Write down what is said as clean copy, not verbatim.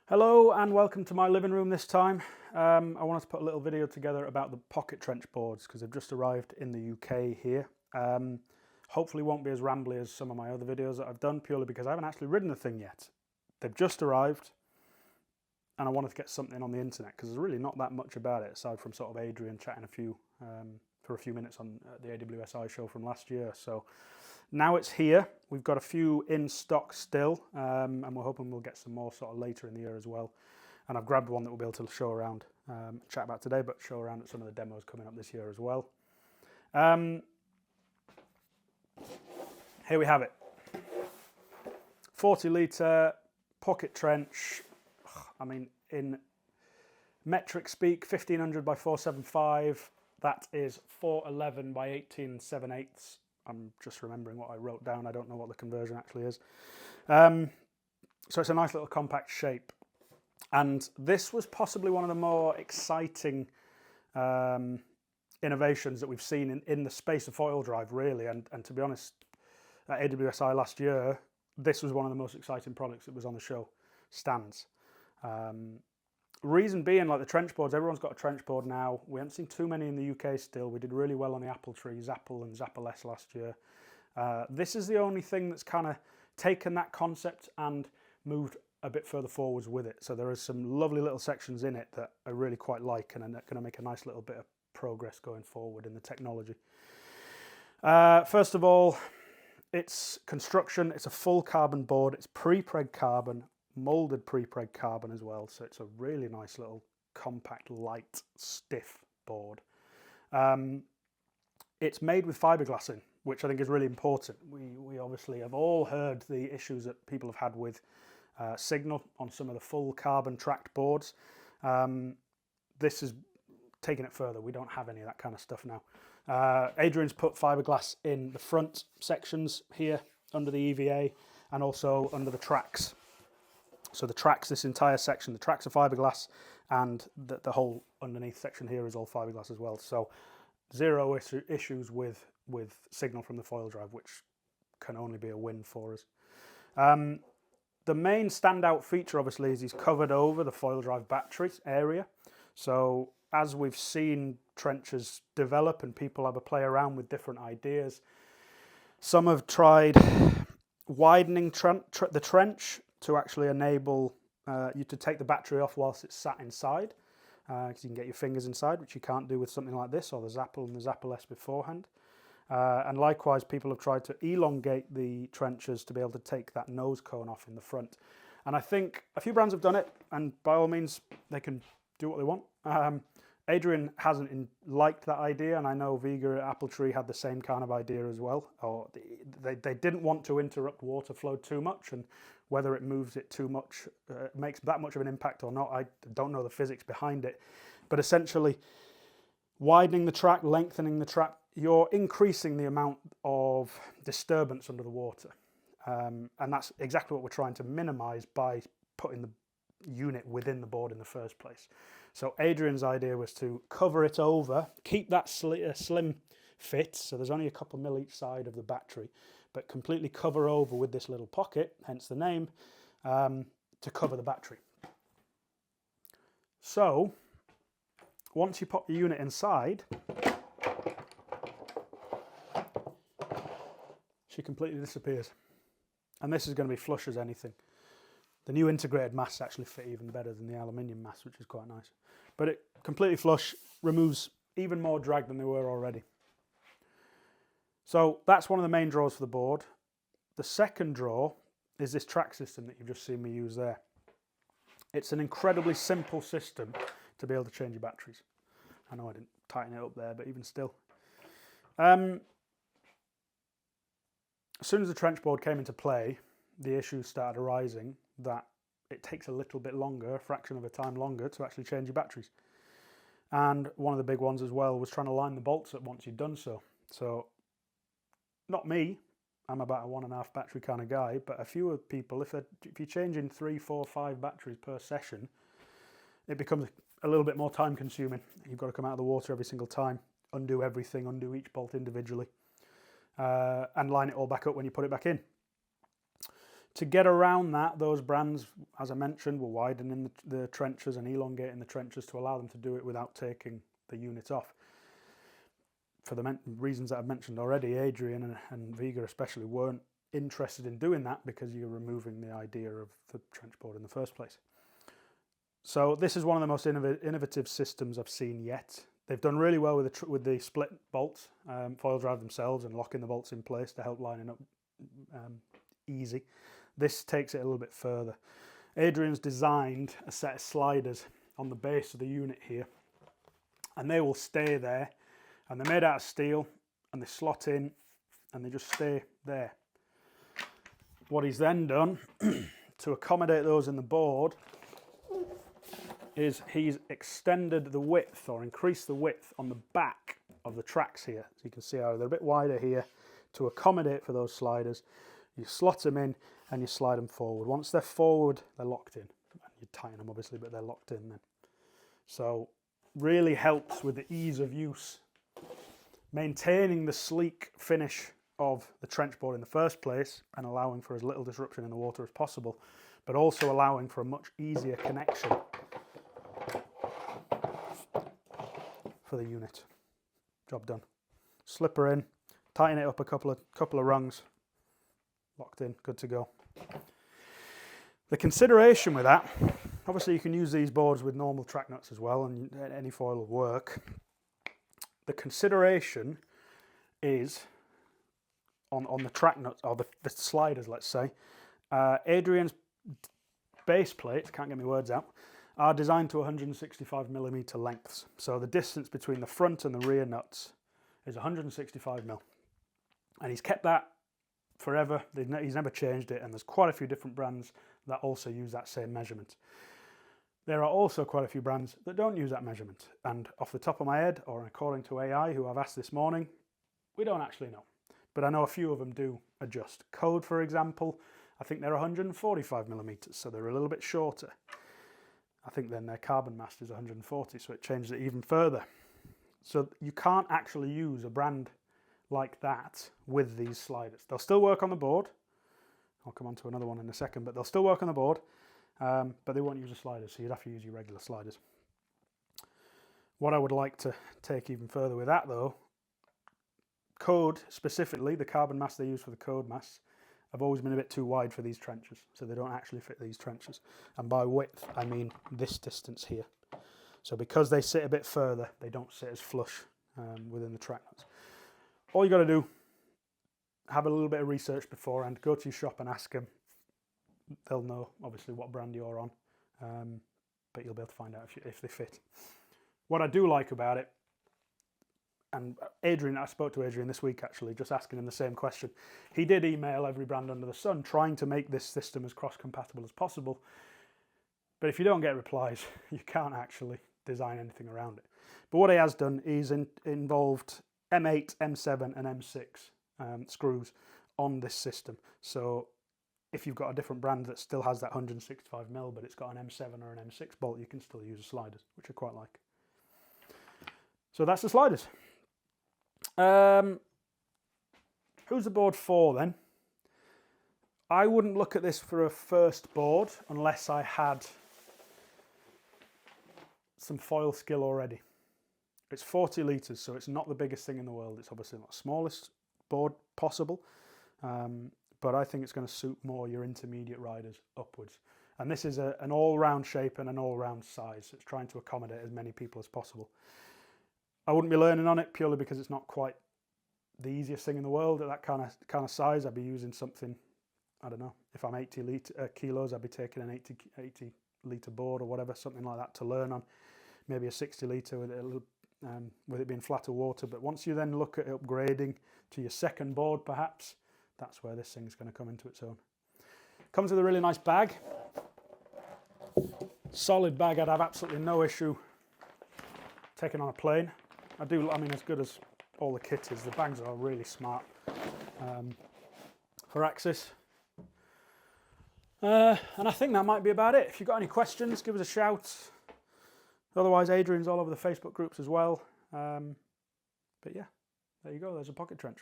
Hello and welcome to my living room this time. I wanted to put a little video together about the pocket trench boards because they've just arrived in the UK here. Hopefully won't be as rambly as some of my other videos that I've done, purely because I haven't actually ridden the thing yet. They've just arrived and I wanted to get something on the internet because there's really not that much about it aside from sort of Adrian chatting for a few minutes on the AWSI show from last year. So now it's here. We've got a few in stock still, and we're hoping we'll get some more sort of later in the year as well. And I've grabbed one that we'll be able to show around, chat about today, but show around at some of the demos coming up this year as well. Here we have it. 40 litre pocket trench. I mean, in metric speak, 1500 by 475. That is 411 by 18 7/8. I'm just remembering what I wrote down. I don't know what the conversion actually is. So it's a nice little compact shape. And this was possibly one of the more exciting innovations that we've seen in the space of foil drive, really. And to be honest, at AWSI last year, this was one of the most exciting products that was on the show stands. Reason being, like the trench boards, everyone's got a trench board now. We haven't seen too many in the UK still. We did really well on the Apple Tree, Zapple and Zapple S last year. This is the only thing that's kind of taken that concept and moved a bit further forwards with it. So there are some lovely little sections in it that I really quite like and are going to make a nice little bit of progress going forward in the technology. First of all, its construction. It's a full carbon board. It's pre-preg carbon, molded pre-preg carbon as well, so it's a really nice little compact, light, stiff board. It's made with fiberglass in, which I think is really important. We obviously have all heard the issues that people have had with signal on some of the full carbon tracked boards. This is taking it further. We don't have any of that kind of stuff now. Adrian's put fiberglass in the front sections here under the EVA and also under the tracks. So the tracks, this entire section, the tracks are fiberglass, and the whole underneath section here is all fiberglass as well. So zero issues with signal from the foil drive, which can only be a win for us. The main standout feature, obviously, is he's covered over the foil drive battery area. So as we've seen trenches develop and people have a play around with different ideas, some have tried widening the trench to actually enable you to take the battery off whilst it's sat inside, because you can get your fingers inside, which you can't do with something like this or the Zapple and the Zapple S beforehand. And likewise, people have tried to elongate the trenches to be able to take that nose cone off in the front. And I think a few brands have done it, and by all means, they can do what they want. Adrian hasn't liked that idea, and I know Vega at Apple Tree had the same kind of idea as well. Or they didn't want to interrupt water flow too much, and whether it moves it too much, makes that much of an impact or not, I don't know the physics behind it. But essentially, widening the track, lengthening the track, you're increasing the amount of disturbance under the water. And that's exactly what we're trying to minimize by putting the unit within the board in the first place. So Adrian's idea was to cover it over, keep that slim fit, so there's only a couple mil each side of the battery, but completely cover over with this little pocket, hence the name, to cover the battery. So once you pop the unit inside, she completely disappears. And this is going to be flush as anything. The new integrated masks actually fit even better than the aluminium mask, which is quite nice. But it completely flush, removes even more drag than they were already. So that's one of the main draws for the board. The second draw is this track system that you've just seen me use there. It's an incredibly simple system to be able to change your batteries. I know I didn't tighten it up there, but even still. As soon as the trench board came into play, the issues started arising that it takes a little bit longer, a fraction of a time longer, to actually change your batteries. And one of the big ones as well was trying to line the bolts up once you'd done so. So, not me, I'm about a 1.5 battery kind of guy, but a few people, if you're changing 3, 4, 5 batteries per session, it becomes a little bit more time consuming. You've got to come out of the water every single time, undo everything, undo each bolt individually, and line it all back up when you put it back in. To get around that, those brands, as I mentioned, were widening the trenches and elongating the trenches to allow them to do it without taking the unit off. For the reasons that I've mentioned already, Adrian and Vega especially weren't interested in doing that because you're removing the idea of the trench board in the first place. So this is one of the most innovative systems I've seen yet. They've done really well with the split bolts, foil drive themselves and locking the bolts in place to help lining up easy. This takes it a little bit further. Adrian's designed a set of sliders on the base of the unit here, and they will stay there, and they're made out of steel, and they slot in and they just stay there. What he's then done to accommodate those in the board is he's extended the width or increased the width on the back of the tracks here. So you can see how they're a bit wider here to accommodate for those sliders. You slot them in and you slide them forward. Once they're forward, they're locked in. You tighten them obviously, but they're locked in then. So really helps with the ease of use, maintaining the sleek finish of the trench board in the first place and allowing for as little disruption in the water as possible, but also allowing for a much easier connection for the unit. Job done. Slip her in, tighten it up a couple of rungs, locked in, good to go. The consideration with that, obviously you can use these boards with normal track nuts as well, and any foil will work. The consideration is on the track nuts, or the sliders, let's say. Adrian's base plates, can't get my words out, are designed to 165mm lengths. So the distance between the front and the rear nuts is 165mm. And he's kept that forever. He's never changed it, and there's quite a few different brands that also use that same measurement. There are also quite a few brands that don't use that measurement, and off the top of my head, or according to AI, who I've asked this morning, we don't actually know. But I know a few of them do adjust. Code, for example, I think they're 145mm, so they're a little bit shorter. I think then their carbon mast is 140, so it changes it even further. So you can't actually use a brand like that with these sliders. They'll still work on the board. I'll come on to another one in a second, but they'll still work on the board, but they won't use a slider, so you'd have to use your regular sliders. What I would like to take even further with that though, code specifically, the carbon masts they use for the code masts have always been a bit too wide for these trenches, so they don't actually fit these trenches. And by width, I mean this distance here. So because they sit a bit further, they don't sit as flush within the track nuts. All you got to do, have a little bit of research beforehand, go to your shop and ask them. They'll know obviously what brand you're on, but you'll be able to find out if they fit. What I do like about it, and Adrian, I spoke to Adrian this week actually, just asking him the same question. He did email every brand under the sun trying to make this system as cross-compatible as possible, but if you don't get replies, you can't actually design anything around it. But what he has done is involved M8, M7 and M6 screws on this system. So if you've got a different brand that still has that 165mm but it's got an M7 or an M6 bolt, you can still use the sliders, which I quite like. So that's the sliders. Who's the board for then? I wouldn't look at this for a first board unless I had some foil skill already. It's 40 litres, so it's not the biggest thing in the world. It's obviously not the smallest board possible, but I think it's going to suit more your intermediate riders upwards. And this is an all-round shape and an all-round size. So it's trying to accommodate as many people as possible. I wouldn't be learning on it purely because it's not quite the easiest thing in the world at that kind of size. I'd be using something, I don't know, if I'm 80 kilos, I'd be taking an 80 litre board or whatever, something like that to learn on. Maybe a 60 litre with it being flatter water. But once you then look at upgrading to your second board perhaps, that's where this thing's going to come into its own. Comes with a really nice bag. Solid bag. I'd have absolutely no issue taking on a plane. I mean, as good as all the kit is, the bags are really smart for access. And I think that might be about it. If you've got any questions, give us a shout. Otherwise, Adrian's all over the Facebook groups as well. But yeah, there you go. There's a pocket trench.